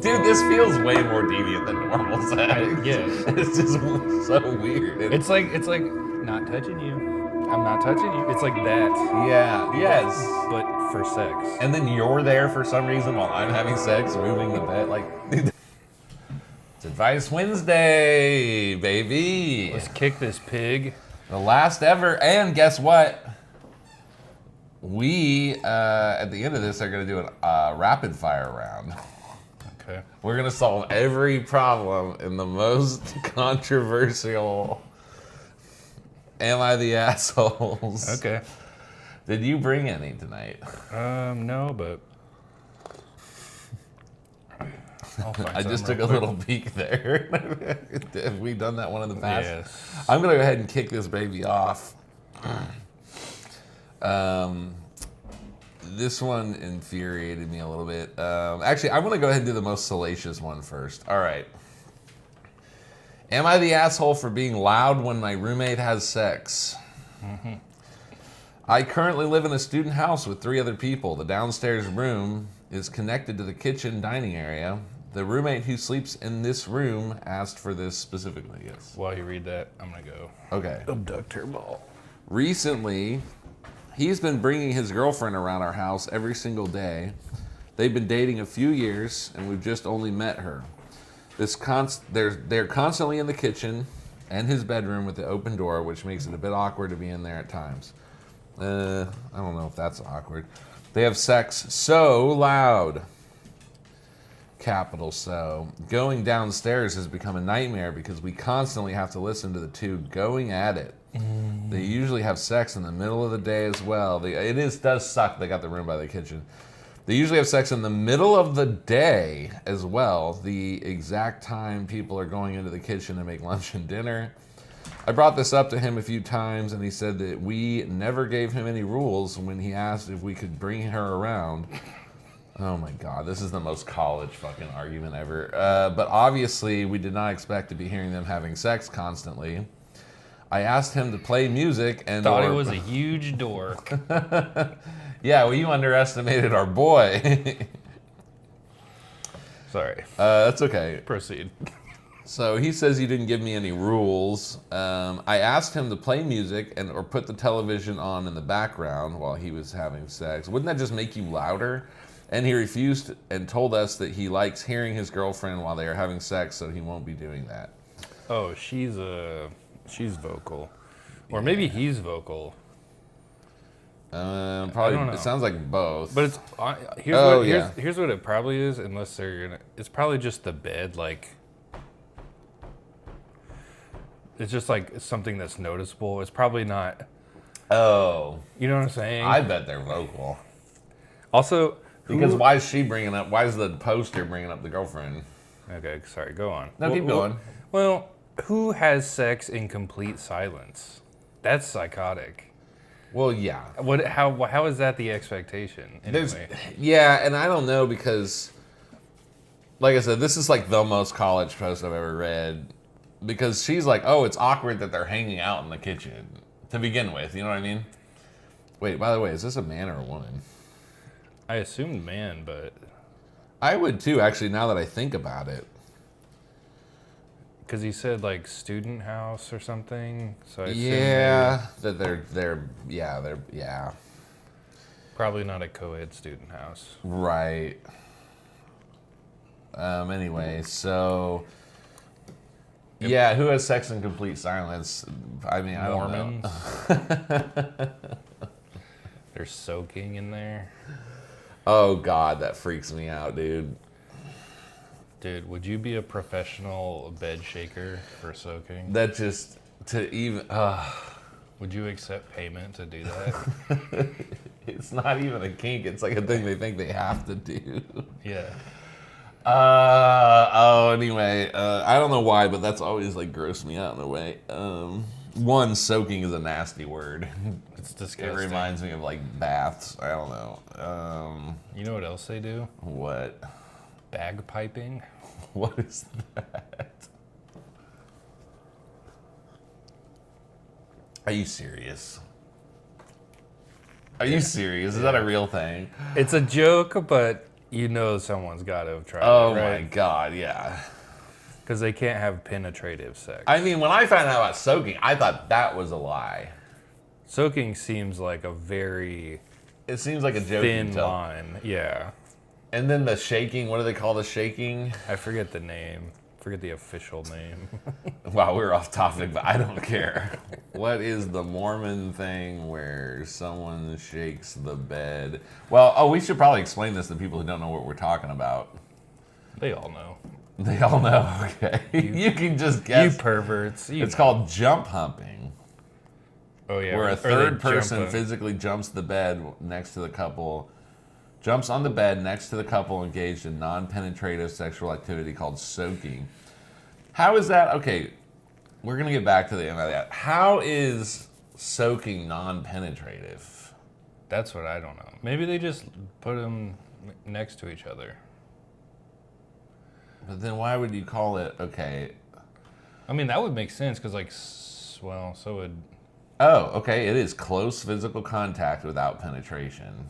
Dude, this feels way more deviant than normal sex. Yes. It's just so weird. It's like not touching you. I'm not touching you. It's like that, yeah, yes. but for sex. And then you're there for some reason while I'm having sex, moving the bed. Like, dude, it's Advice Wednesday, baby. Let's kick this pig. The last ever. And guess what? We, at the end of this, are going to do a rapid fire round. Okay. We're going to solve every problem in the most controversial Am I the Assholes? Okay. Did you bring any tonight? No, but I'll find I just took a little peek there. Have we done that one in the past? Yes. I'm going to go ahead and kick this baby off. This one infuriated me a little bit. Actually, I'm going to go ahead and do the most salacious one first. All right. Am I the asshole for being loud when my roommate has sex? Mm-hmm. I currently live in a student house with 3 other people. The downstairs room is connected to the kitchen dining area. The roommate who sleeps in this room asked for this specifically, yes. While you read that, I'm going to go Okay. abduct her ball. Recently, he's been bringing his girlfriend around our house every single day. They've been dating a few years, and we've just only met her. They're constantly in the kitchen and his bedroom with the open door, which makes it a bit awkward to be in there at times. I don't know if that's awkward. They have sex so loud. Capital so. Going downstairs has become a nightmare because we constantly have to listen to the two going at it. They usually have sex in the middle of the day as well. Does suck they got the room by the kitchen. They usually have sex in the middle of the day as well, the exact time people are going into the kitchen to make lunch and dinner. I brought this up to him a few times, and he said that we never gave him any rules when he asked if we could bring her around. Oh my God, this is the most college fucking argument ever. But obviously, we did not expect to be hearing them having sex constantly. I asked him to play music and Thought he was a huge dork. Yeah, well, you underestimated our boy. Sorry. That's okay. Proceed. So he says he didn't give me any rules. I asked him to play music or put the television on in the background while he was having sex. Wouldn't that just make you louder? And he refused and told us that he likes hearing his girlfriend while they are having sex, so he won't be doing that. Oh, she's vocal. Or maybe he's vocal. Probably. It sounds like both. But it's here's what it probably is. Unless they're gonna, it's probably just the bed. Like, it's just like something that's noticeable. It's probably not. Oh, you know what I'm saying? I bet they're vocal. Also, because why is she bringing up? Why is the poster bringing up the girlfriend? Okay, sorry. Go on. No, keep going. Well, who has sex in complete silence? That's psychotic. Well, yeah. How is that the expectation? Anyway? Yeah, and I don't know because, like I said, this is like the most college post I've ever read. Because she's like, oh, it's awkward that they're hanging out in the kitchen to begin with. You know what I mean? Wait, by the way, is this a man or a woman? I assumed man, but I would too, actually, now that I think about it. Because he said like student house or something, so I that they're probably not a co-ed student house, right. Anyway, so yeah, who has sex in complete silence? I mean, Mormons. I don't know. They're soaking in there. Oh God, that freaks me out, dude. Dude, would you be a professional bed shaker for soaking? That just, to even, Would you accept payment to do that? It's not even a kink. It's like a thing they think they have to do. Yeah. Anyway, I don't know why, but that's always like grossed me out in a way. One, soaking is a nasty word. It's disgusting. It reminds me of like baths. I don't know. You know what else they do? What? Bagpiping. What is that? Are you serious? Are you serious? Is that a real thing? It's a joke, but You know someone's got to have tried Oh it, right? my God, yeah. Because they can't have penetrative sex. I mean, when I found out about soaking, I thought that was a lie. Soaking seems like a very It seems like a joke. thin line. Yeah. And then the shaking, what do they call the shaking? I forget the name. Forget the official name. Wow, we're off topic, but I don't care. What is the Mormon thing where someone shakes the bed? Well, we should probably explain this to people who don't know what we're talking about. They all know. They all know, okay. You can just guess. You perverts. It's called jump humping. Oh, yeah. Where a third person jumping. physically jumps the bed next to the couple, jumps on the bed next to the couple engaged in non-penetrative sexual activity called soaking. How is that? Okay, we're going to get back to the end of that. How is soaking non-penetrative? That's what I don't know. Maybe they just put them next to each other. But then why would you call it, okay. I mean, that would make sense because, like, well, so would... Oh, okay, it is close physical contact without penetration.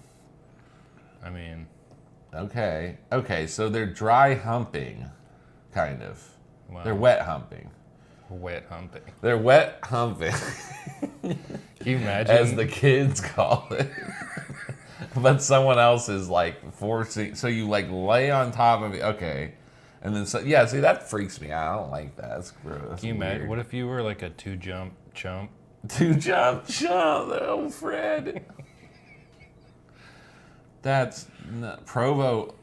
I mean... Okay, so they're dry humping, kind of. Wow. They're wet humping. Wet humping. They're wet humping. Can you imagine? As the kids call it. But someone else is like forcing, so you like lay on top of it, okay. And then, so, yeah, see, that freaks me out. I don't like that. That's gross. Can you imagine? What if you were like a two-jump chump? Two-jump, oh, Fred. That's Provo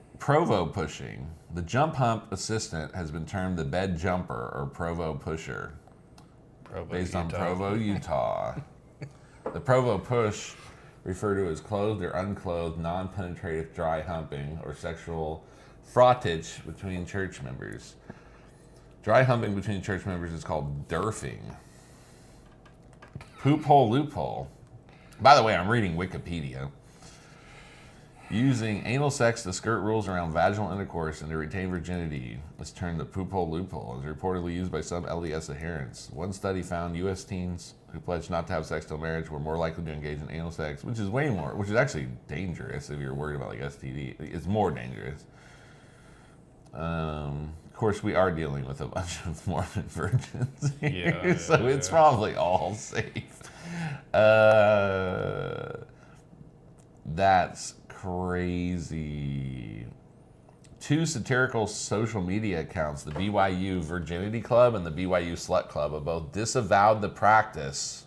pushing. The jump hump assistant has been termed the bed jumper or Provo pusher, based on Provo, Utah. The Provo push, referred to as clothed or unclothed, non-penetrative dry humping or sexual frottage between church members. Dry humping between church members is called derfing. Poop hole loophole. By the way, I'm reading Wikipedia. Using anal sex to skirt rules around vaginal intercourse and to retain virginity is termed the poop hole loophole. Is reportedly used by some LDS adherents. One study found U.S. teens who pledged not to have sex till marriage were more likely to engage in anal sex, which is actually dangerous if you're worried about like STD. It's more dangerous. Of course, we are dealing with a bunch of Mormon virgins here, so it's probably all safe. That's crazy. Two satirical social media accounts, the BYU Virginity Club and the BYU Slut Club, have both disavowed the practice.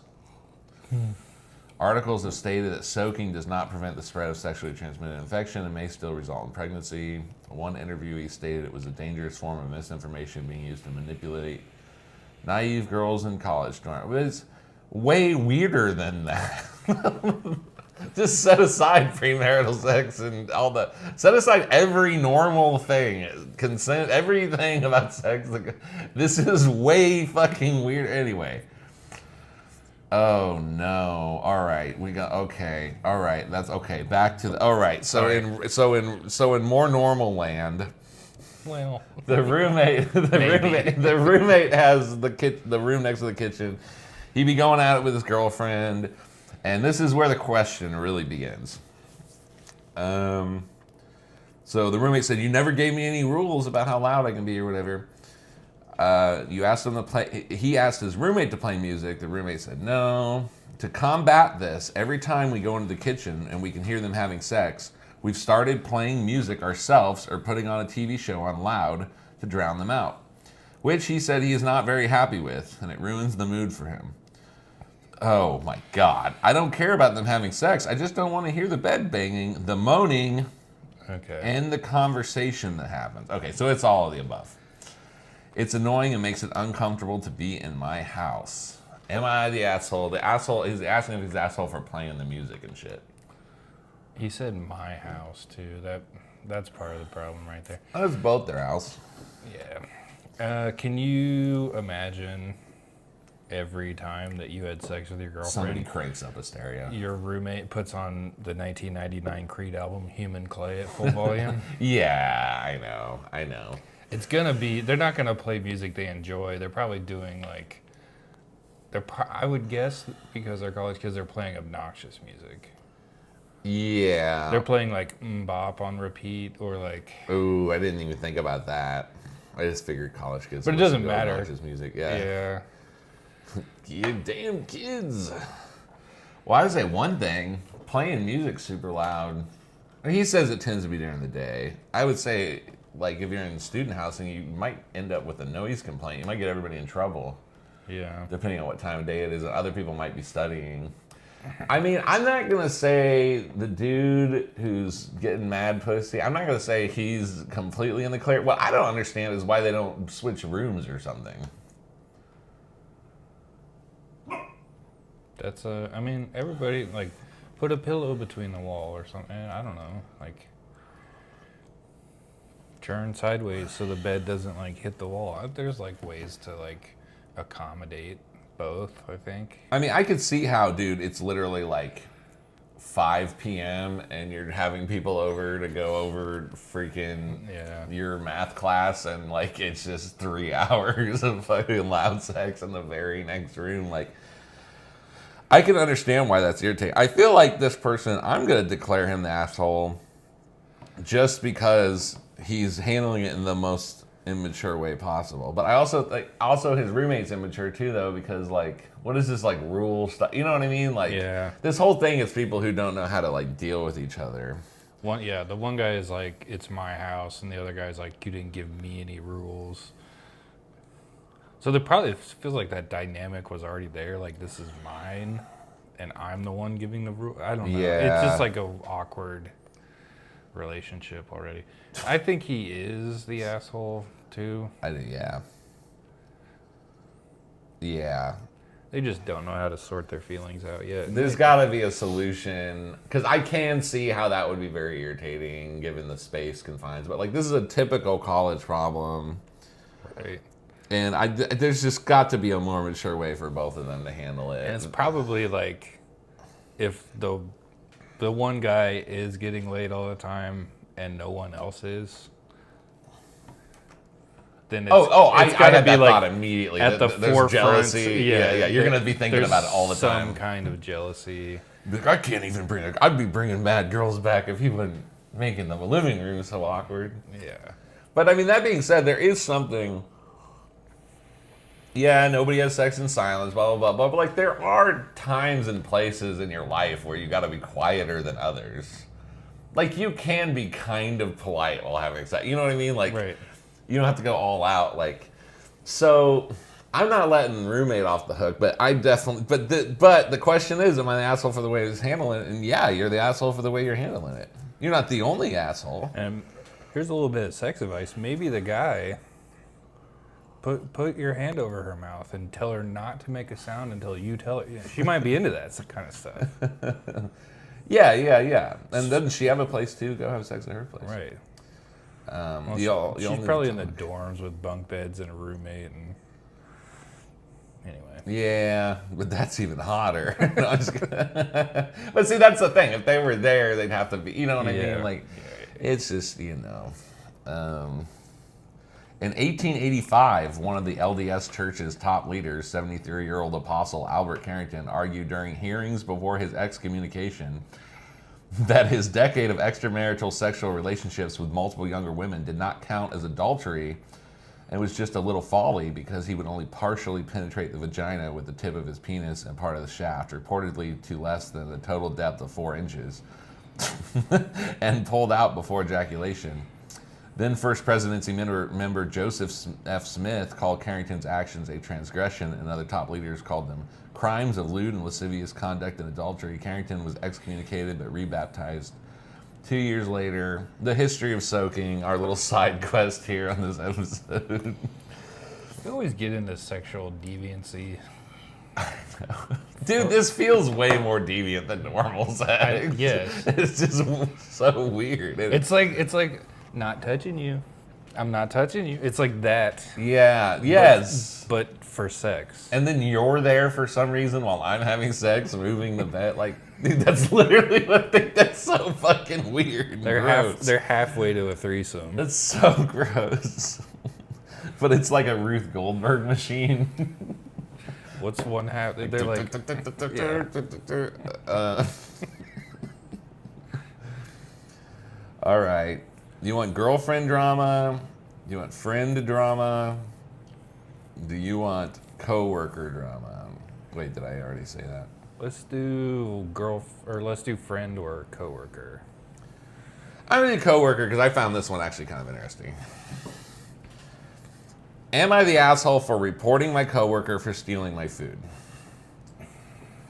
Articles have stated that soaking does not prevent the spread of sexually transmitted infection and may still result in pregnancy. One interviewee stated it was a dangerous form of misinformation being used to manipulate naive girls in college. It's way weirder than that. Just set aside premarital sex and all the... Set aside every normal thing. Consent, everything about sex. This is way fucking weird. Anyway. Oh, no. All right. We got... Okay. All right. That's... Okay. Back to the... All right. So in more normal land... Well... The roommate has the room next to the kitchen. He'd be going at it with his girlfriend... And this is where the question really begins. So the roommate said, "You never gave me any rules about how loud I can be or whatever." You asked him to play. He asked his roommate to play music. The roommate said no. To combat this, every time we go into the kitchen and we can hear them having sex, we've started playing music ourselves or putting on a TV show on loud to drown them out, which he said he is not very happy with, and it ruins the mood for him. Oh my God. I don't care about them having sex. I just don't want to hear the bed banging, the moaning, and the conversation that happens. Okay, so it's all of the above. It's annoying and makes it uncomfortable to be in my house. Am I the asshole? The asshole is asking if he's the asshole for playing the music and shit. He said my house too. That's part of the problem right there. Oh, it's both their house. Yeah. Can you imagine... Every time that you had sex with your girlfriend, somebody cranks up a stereo. Your roommate puts on the 1999 Creed album, Human Clay, at full volume. Yeah, I know. It's gonna be, they're not gonna play music they enjoy. They're probably doing like, I would guess because they're college kids, they're playing obnoxious music. Yeah. They're playing like bop on repeat or like. Ooh, I didn't even think about that. I just figured college kids. But it listen doesn't to matter. obnoxious music. Yeah. Yeah. You damn kids. Well, I would say one thing: playing music super loud. He says it tends to be during the day. I would say, like, if you're in student housing, you might end up with a noise complaint. You might get everybody in trouble. Yeah. Depending on what time of day it is. Other people might be studying. I mean, I'm not going to say the dude who's getting mad pussy, I'm not going to say he's completely in the clear. What I don't understand is why they don't switch rooms or something. That's I mean, everybody, like, put a pillow between the wall or something. I don't know. Like, turn sideways so the bed doesn't, like, hit the wall. There's, like, ways to, like, accommodate both, I think. I mean, I could see how, dude, it's literally like 5 p.m. and you're having people over to go over freaking your math class, and like it's just 3 hours of fucking loud sex in the very next room. Like, I can understand why that's irritating. I feel like this person, I'm going to declare him the asshole just because he's handling it in the most immature way possible. But I also like, his roommate's immature too, though, because like, what is this like rule stuff? You know what I mean? Like, this whole thing is people who don't know how to like deal with each other. The one guy is like, it's my house, and the other guy's like, you didn't give me any rules. So there probably feels like that dynamic was already there. Like, this is mine, and I'm the one giving the rule. I don't know. Yeah. It's just like a awkward relationship already. I think he is the asshole too. Yeah. They just don't know how to sort their feelings out yet. There's got to be a solution, because I can see how that would be very irritating given the space confines. But like, this is a typical college problem. Right. And there's just got to be a more mature way for both of them to handle it. And it's probably like, if the one guy is getting laid all the time and no one else is, then it's, I gotta had be that like thought immediately. at the There's forefront. jealousy. Yeah. You're gonna be thinking about it all the time. Some kind of jealousy. Like, I can't even I'd be bringing mad girls back if he wasn't making the living room so awkward. Yeah. But I mean, that being said, there is something. Yeah, nobody has sex in silence, blah, blah, blah, blah. But, like, there are times and places in your life where you got to be quieter than others. Like, you can be kind of polite while having sex. You know what I mean? Like, Right. You don't have to go all out. Like, so I'm not letting roommate off the hook, but I definitely. But the question is, am I the asshole for the way he's handling it? And yeah, you're the asshole for the way you're handling it. You're not the only asshole. And here's a little bit of sex advice. Maybe the guy. Put your hand over her mouth and tell her not to make a sound until you tell her. Yeah, she might be into that kind of stuff. Yeah. And doesn't she have a place too? Go have sex at her place. Right. She's She's probably in the dorms with bunk beds and a roommate. And anyway. Yeah, but that's even hotter. No, I'm just kidding. But see, that's the thing. If they were there, they'd have to be. You know what I mean? Like, it's just In 1885, one of the LDS Church's top leaders, 73-year-old Apostle Albert Carrington, argued during hearings before his excommunication that his decade of extramarital sexual relationships with multiple younger women did not count as adultery and was just a little folly because he would only partially penetrate the vagina with the tip of his penis and part of the shaft, reportedly to less than the total depth of 4 inches, and pulled out before ejaculation. Then First Presidency member Joseph F. Smith called Carrington's actions a transgression, and other top leaders called them crimes of lewd and lascivious conduct and adultery. Carrington was excommunicated but rebaptized 2 years later. The history of soaking, our little side quest here on this episode. We always get into sexual deviancy. Dude, this feels way more deviant than normal sex. Yes. It's just so weird. It's like not touching you. I'm not touching you. It's like that. Yeah. Yes. But for sex. And then you're there for some reason while I'm having sex, moving the bed. Like, dude, that's literally what I think. That's so fucking weird. They're halfway to a threesome. That's so gross. But it's like a Ruth Goldberg machine. What's one half? They're like. All right. You want girlfriend drama? You want friend drama? Do you want coworker drama? Wait, did I already say that? Let's do let's do friend or coworker. I'm going to do coworker because I found this one actually kind of interesting. Am I the asshole for reporting my coworker for stealing my food?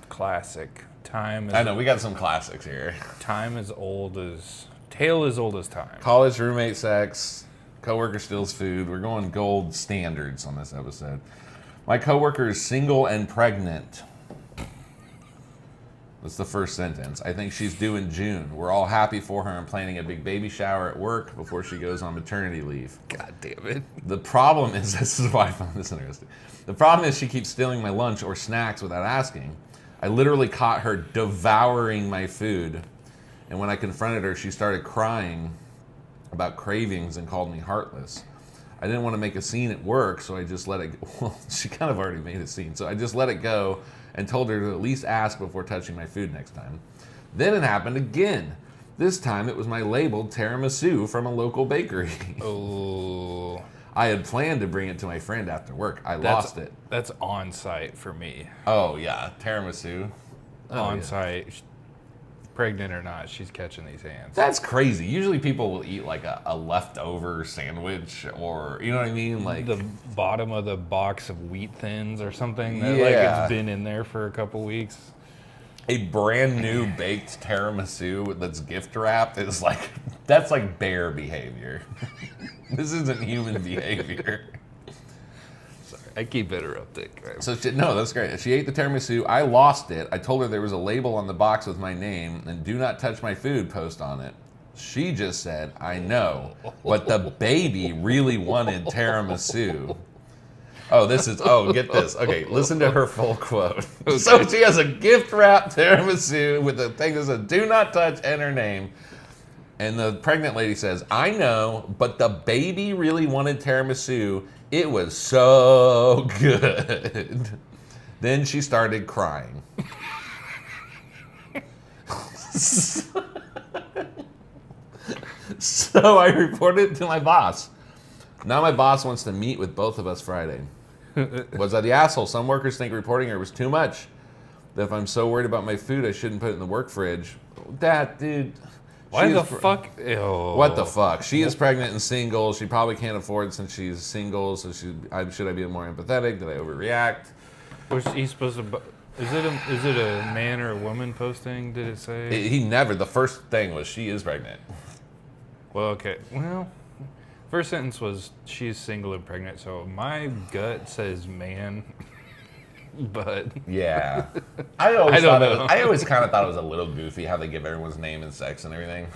Classic. Time is I know, we got some classics here. tale as old as time. College roommate sex, coworker steals food. We're going gold standards on this episode. My coworker is single and pregnant. That's the first sentence. I think she's due in June. We're all happy for her and planning a big baby shower at work before she goes on maternity leave. God damn it. The problem is, this is why I found this interesting. The problem is she keeps stealing my lunch or snacks without asking. I literally caught her devouring my food. And when I confronted her, she started crying about cravings and called me heartless. I didn't want to make a scene at work, so I just let it go. Well, she kind of already made a scene. So I just let it go and told her to at least ask before touching my food next time. Then it happened again. This time it was my labeled tiramisu from a local bakery. Oh. I had planned to bring it to my friend after work. I lost it. That's on site for me. Oh, yeah. Tiramisu. Oh, On yeah. site. Pregnant or not, she's catching these hands. That's crazy. Usually people will eat like a leftover sandwich or, you know what I mean? Like The bottom of the box of Wheat Thins or something that like Yeah. it's been in there for a couple weeks. a brand new baked tiramisu that's gift wrapped is like, that's like bear behavior. This isn't human behavior. I keep interrupting. So no, that's great. She ate the tiramisu. I lost it. I told her there was a label on the box with my name and "Do not touch my food" post on it. She just said, "I know, but the baby really wanted tiramisu." Oh, get this. Okay, listen to her full quote. Okay. So she has a gift wrapped tiramisu with a thing that says "Do not touch" and her name. And the pregnant lady says, "I know, but the baby really wanted tiramisu. It was so good." Then she started crying. So I reported it to my boss. Now my boss wants to meet with both of us Friday. Was I the asshole? Some workers think reporting her was too much. That if I'm so worried about my food, I shouldn't put it in the work fridge. That, dude... Why the fuck? Ew. What the fuck? She is pregnant and single. She probably can't afford it since she's single. So should I be more empathetic? Did I overreact? Was he supposed to? Is it a man or a woman posting? Did it say? He never. The first thing was she is pregnant. Well, okay. Well, first sentence was she's single and pregnant. So my gut says man, but Yeah, I always kind of thought it was a little goofy how they give everyone's name and sex and everything,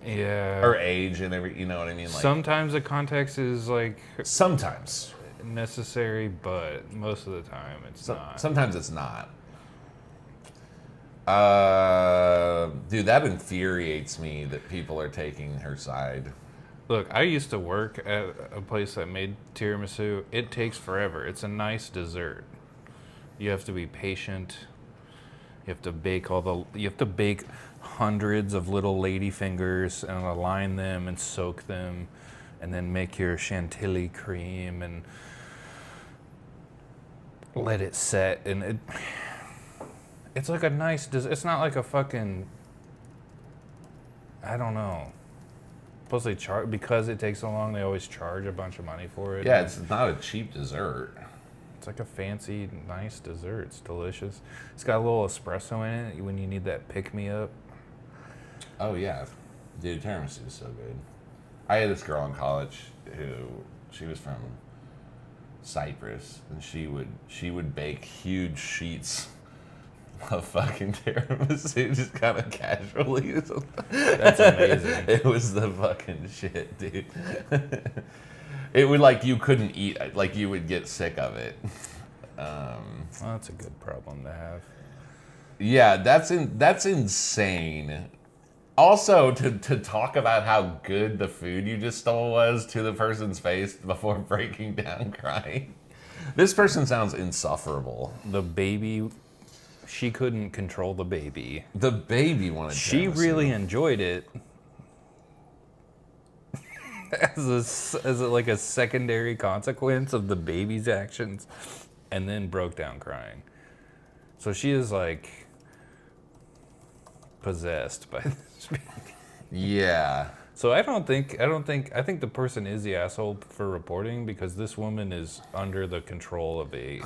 yeah, or age and every. You know what I mean? Like sometimes the context is like sometimes, necessary, but most of the time it's not. sometimes it's not. Dude, that infuriates me that people are taking her side. Look, I used to work at a place that made tiramisu. It takes forever. It's a nice dessert. You have to be patient. You have to bake hundreds of little lady fingers and align them and soak them, and then make your chantilly cream and let it set. And it's like a nice dessert. It's not like a fucking, I don't know. Plus they charge, because it takes so long, they always charge a bunch of money for it. Yeah, it's not a cheap dessert. It's like a fancy, nice dessert. It's delicious. It's got a little espresso in it when you need that pick-me-up. Oh, yeah. Dude, tiramisu is so good. I had this girl in college she was from Cyprus, and she would bake huge sheets of fucking tiramisu just kind of casually. That's amazing. It was the fucking shit, dude. It would, like, you couldn't eat, like, you would get sick of it. Well, that's a good problem to have. Yeah, that's insane. Also, to talk about how good the food you just stole was to the person's face before breaking down crying. This person sounds insufferable. The baby, she couldn't control the baby. The baby wanted She tiramisu. really enjoyed it. as like a secondary consequence of the baby's actions, and then broke down crying. So she is like possessed by this baby. Yeah. So I think the person is the asshole for reporting because this woman is under the control of a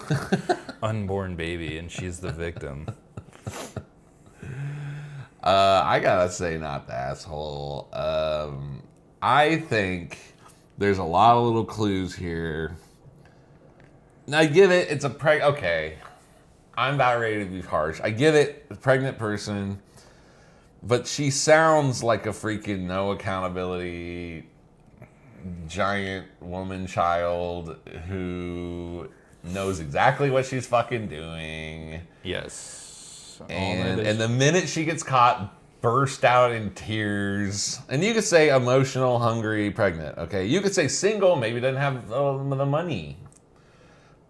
unborn baby and she's the victim. I gotta say, not the asshole. I think there's a lot of little clues here. Now, I get it. It's a okay. I'm about ready to be harsh. I get it. A pregnant person. But she sounds like a freaking no accountability giant woman child who knows exactly what she's fucking doing. Yes. And the minute she gets caught, burst out in tears. And you could say emotional, hungry, pregnant. Okay, you could say single, maybe doesn't have the money.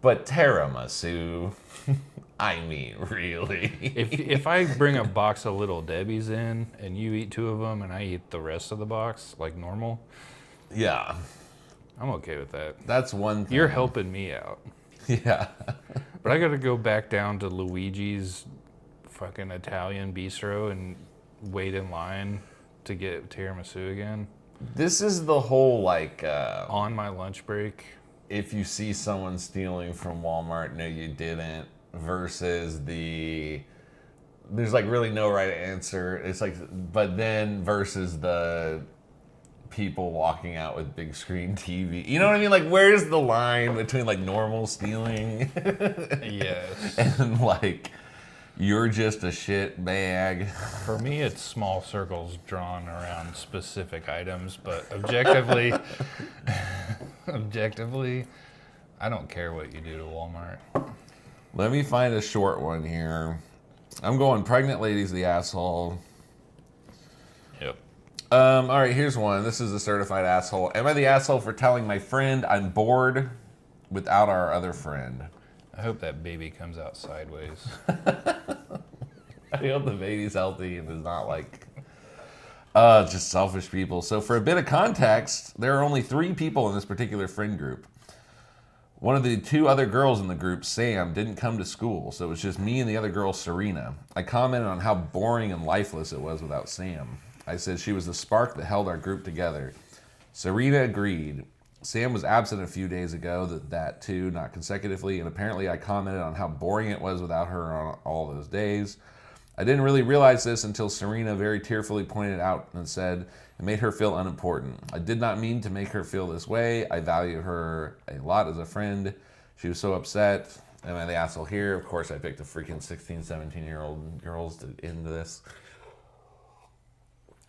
But tiramisu, I mean, really. If I bring a box of Little Debbie's in and you eat 2 of them and I eat the rest of the box like normal, Yeah, I'm okay with that. that's one thing. You're helping me out. Yeah. But I got to go back down to Luigi's fucking Italian bistro and wait in line to get tiramisu again This is the whole, like, on my lunch break. if you see someone stealing from Walmart, no, you didn't, versus there's like really no right answer. It's like, but then versus the people walking out with big screen TV. You know what I mean? Like, where's the line between like normal stealing Yes. and like you're just a shit bag? For me, it's small circles drawn around specific items, but objectively, I don't care what you do to Walmart. Let me find a short one here. I'm going pregnant lady's the asshole. Yep. All right, here's one. This is a certified asshole. Am I the asshole for telling my friend I'm bored without our other friend? I hope that baby comes out sideways. I hope the baby's healthy and is not like, just selfish people. So for a bit of context, there are only 3 people in this particular friend group. One of the 2 other girls in the group, Sam, didn't come to school, so it was just me and the other girl, Serena. I commented on how boring and lifeless it was without Sam. I said she was the spark that held our group together. Serena agreed. Sam was absent a few days ago, that too, not consecutively, and apparently I commented on how boring it was without her on all those days. I didn't really realize this until Serena very tearfully pointed out and said it made her feel unimportant. I did not mean to make her feel this way. I value her a lot as a friend. She was so upset. Am I the asshole here? Of course, I picked the freaking 16, 17-year-old girls to end this.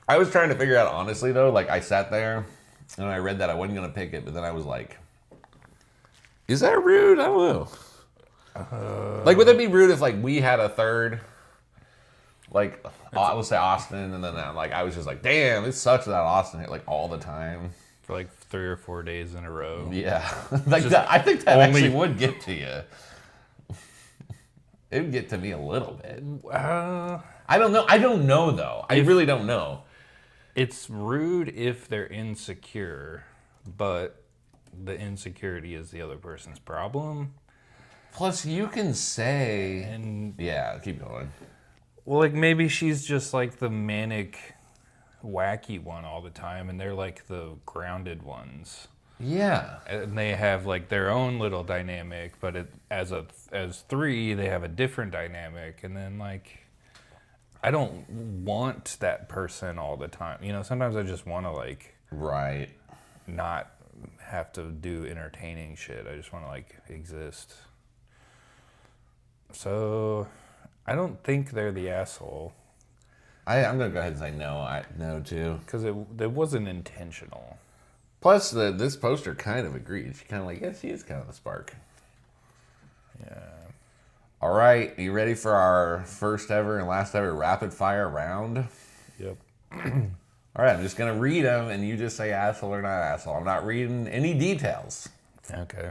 I was trying to figure out, honestly, though, like, I sat there and I read that I wasn't going to pick it, but then I was like, is that rude? I don't know. Like, would it be rude if, like, we had a third? Like, let's say Austin, and then, like, I was just like, damn, it sucks without Austin here, like, all the time. For like 3 or 4 days in a row. Yeah. Like, that, I think that actually would get to you. It would get to me a little bit. I don't know. I don't know, though. I really don't know. It's rude if they're insecure, but the insecurity is the other person's problem. Plus, you can say... And yeah, keep going. well, like maybe she's just like the manic, wacky one all the time, and they're like the grounded ones. Yeah. And they have like their own little dynamic, but as 3, they have a different dynamic. And then like, I don't want that person all the time. You know, sometimes I just want to like, Right. not have to do entertaining shit. I just want to like exist. So I don't think they're the asshole. I'm going to go ahead and say no. No, too. Because it wasn't intentional. Plus, this poster kind of agreed. She kind of like, yeah, she is kind of the spark. Yeah. All right, you ready for our first ever and last ever rapid fire round? Yep. All right, I'm just going to read them, and you just say asshole or not asshole. I'm not reading any details. Okay.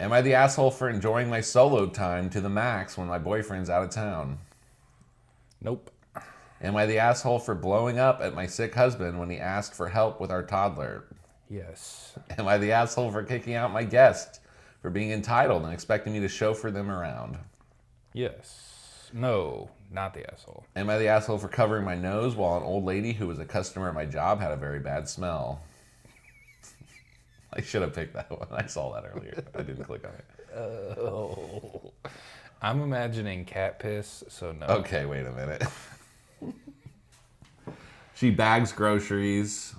Am I the asshole for enjoying my solo time to the max when my boyfriend's out of town? Nope. Am I the asshole for blowing up at my sick husband when he asked for help with our toddler? Yes. Am I the asshole for kicking out my guest for being entitled and expecting me to chauffeur them around? Yes. No, not the asshole. Am I the asshole for covering my nose while an old lady who was a customer at my job had a very bad smell? I should have picked that one. I saw that earlier. I didn't click on it. Oh. I'm imagining cat piss, so no. Okay, wait a minute. She bags groceries.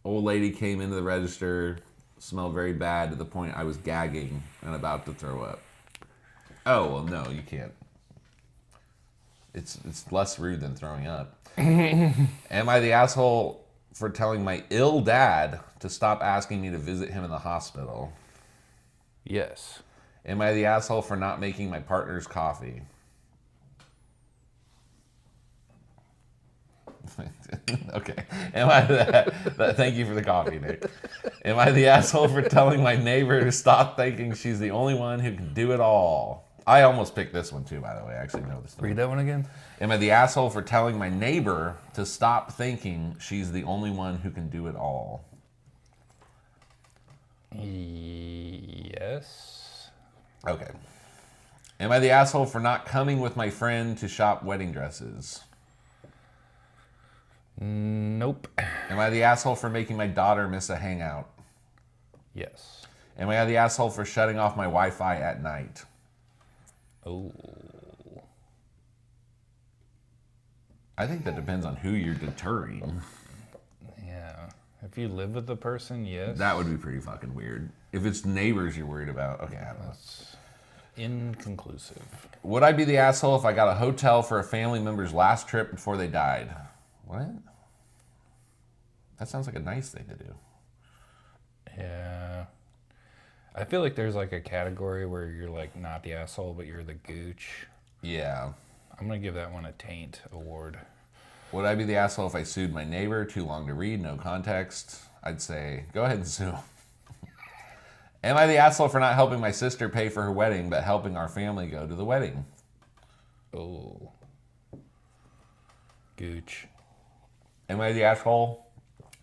Old lady came into the register, smelled very bad to the point I was gagging and about to throw up. Oh, well, no, you can't. It's less rude than throwing up. Am I the asshole for telling my ill dad to stop asking me to visit him in the hospital? Yes. Am I the asshole for not making my partner's coffee? Okay. Am I thank you for the coffee, Nick. Am I the asshole for telling my neighbor to stop thinking she's the only one who can do it all? I almost picked this one too, by the way. I actually know this one. Read that one again. Am I the asshole for telling my neighbor to stop thinking she's the only one who can do it all? Yes. Okay. Am I the asshole for not coming with my friend to shop wedding dresses? Nope. Am I the asshole for making my daughter miss a hangout? Yes. Am I the asshole for shutting off my Wi-Fi at night? Oh. I think that depends on who you're deterring. Yeah. If you live with the person, yes. That would be pretty fucking weird. If it's neighbors you're worried about, okay, I don't know. That's inconclusive. Would I be the asshole if I got a hotel for a family member's last trip before they died? What? That sounds like a nice thing to do. Yeah. I feel like there's like a category where you're like not the asshole, but you're the gooch. Yeah. I'm going to give that one a taint award. Would I be the asshole if I sued my neighbor? Too long to read, no context. I'd say, go ahead and sue. Am I the asshole for not helping my sister pay for her wedding, but helping our family go to the wedding? Oh. Gooch. Am I the asshole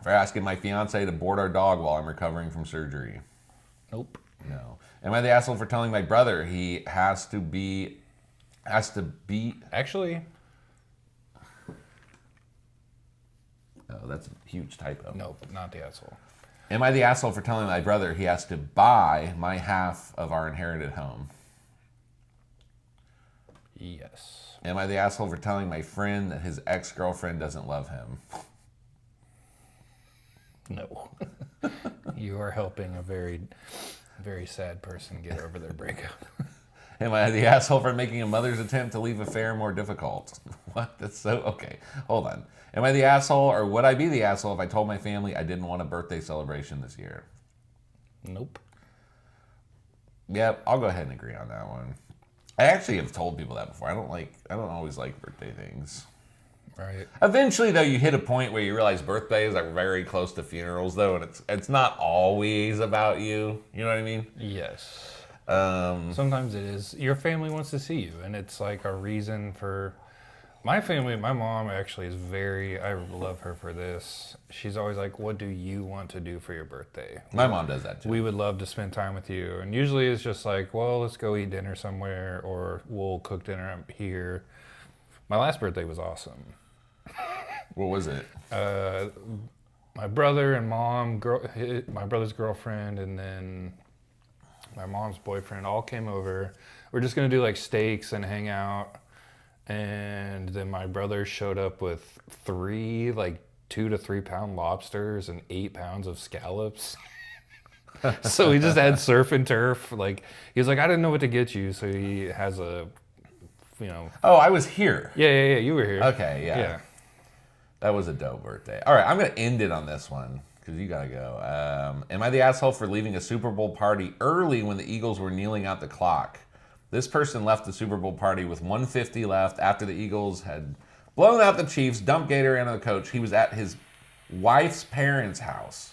for asking my fiance to board our dog while I'm recovering from surgery? Nope. No. Am I the asshole for telling my brother he has to beat? Actually, Oh, that's a huge typo. nope, not the asshole. Am I the asshole for telling my brother he has to buy my half of our inherited home? Yes. Am I the asshole for telling my friend that his ex-girlfriend doesn't love him? No. You are helping a very, very sad person get over their breakup. Am I the asshole for making a mother's attempt to leave affair more difficult? What? That's so... Okay, hold on. Am I the asshole, or would I be the asshole if I told my family I didn't want a birthday celebration this year? Nope. Yep, I'll go ahead and agree on that one. I actually have told people that before. I don't always like birthday things. Right. Eventually, though, you hit a point where you realize birthdays are very close to funerals, though, and it's not always about you. You know what I mean? Yes. Sometimes it is. Your family wants to see you, and it's like a reason for... My family, my mom actually is very... I love her for this. She's always like, what do you want to do for your birthday? My mom does that, too. We would love to spend time with you. And usually it's just like, well, let's go eat dinner somewhere, or we'll cook dinner up here. My last birthday was awesome. What was it? My brother and mom, my brother's girlfriend, and then my mom's boyfriend all came over. We're just going to do like steaks and hang out. And then my brother showed up with 3 like 2 to 3 pound lobsters and 8 pounds of scallops. So he just had surf and turf. Like, he was like, I didn't know what to get you. So he has a, you know. Oh, I was here. Yeah, you were here. Okay, yeah. That was a dope birthday. All right, I'm going to end it on this one because you got to go. Am I the asshole for leaving a Super Bowl party early when the Eagles were kneeling out the clock? This person left the Super Bowl party with 150 left after the Eagles had blown out the Chiefs, dumped Gatorade on the coach. He was at his wife's parents' house,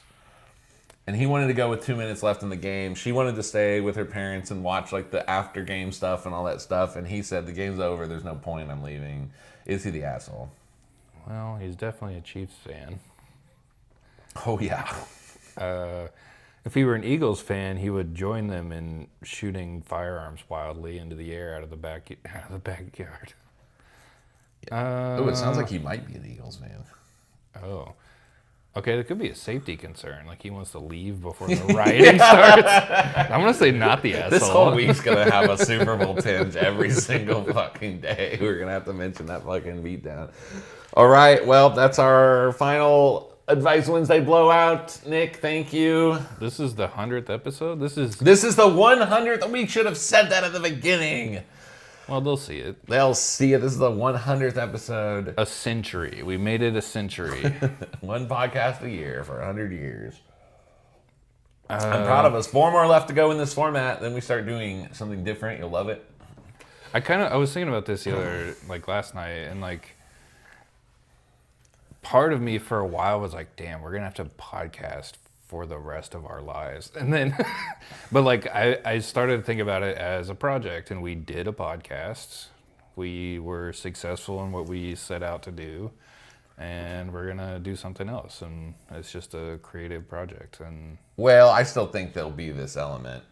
and he wanted to go with 2 minutes left in the game. She wanted to stay with her parents and watch like the after game stuff and all that stuff, and he said, the game's over, there's no point, I'm leaving. Is he the asshole? Well, he's definitely a Chiefs fan. Oh yeah. If he were an Eagles fan, he would join them in shooting firearms wildly into the air out of the backyard. Oh, it sounds like he might be an Eagles fan. Oh. Okay, there could be a safety concern. Like he wants to leave before the rioting starts. I'm going to say not the asshole. This whole week's going to have a Super Bowl tinge every single fucking day. We're going to have to mention that fucking beatdown. All right, well, that's our final Advice Wednesday blowout. Nick, thank you. This is the 100th episode? This is the 100th. We should have said that at the beginning. Well, they'll see it. They'll see it. This is the 100th episode. A century. We made it a century. One podcast a year for 100 years. I'm proud of us. 4 more left to go in this format. Then we start doing something different. You'll love it. I was thinking about this last night, and part of me for a while was like, damn, we're going to have to podcast for the rest of our lives. And then, but I started to think about it as a project, and we did a podcast. We were successful in what we set out to do, and we're going to do something else. And it's just a creative project. And well, I still think there'll be this element.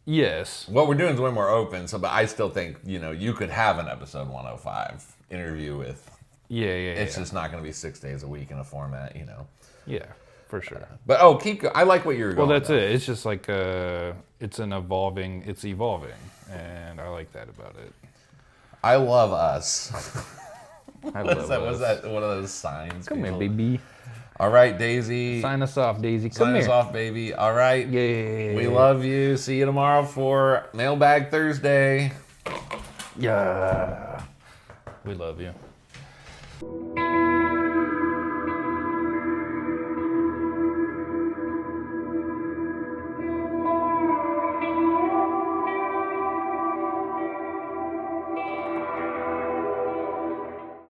Yes. What we're doing is way more open, but I still think, you could have an episode 105 interview with. Yeah. It's just not going to be 6 days a week in a format, Yeah. For sure. But I like what you're going. Well, that's it. It's just it's evolving, and I like that about it. I love us. I love us. Was that one of those signs? Come here, baby. All right, Daisy. Sign us off, Daisy. Sign us off, baby. All right. Yeah. We love you. See you tomorrow for Mailbag Thursday. Yeah. We love you.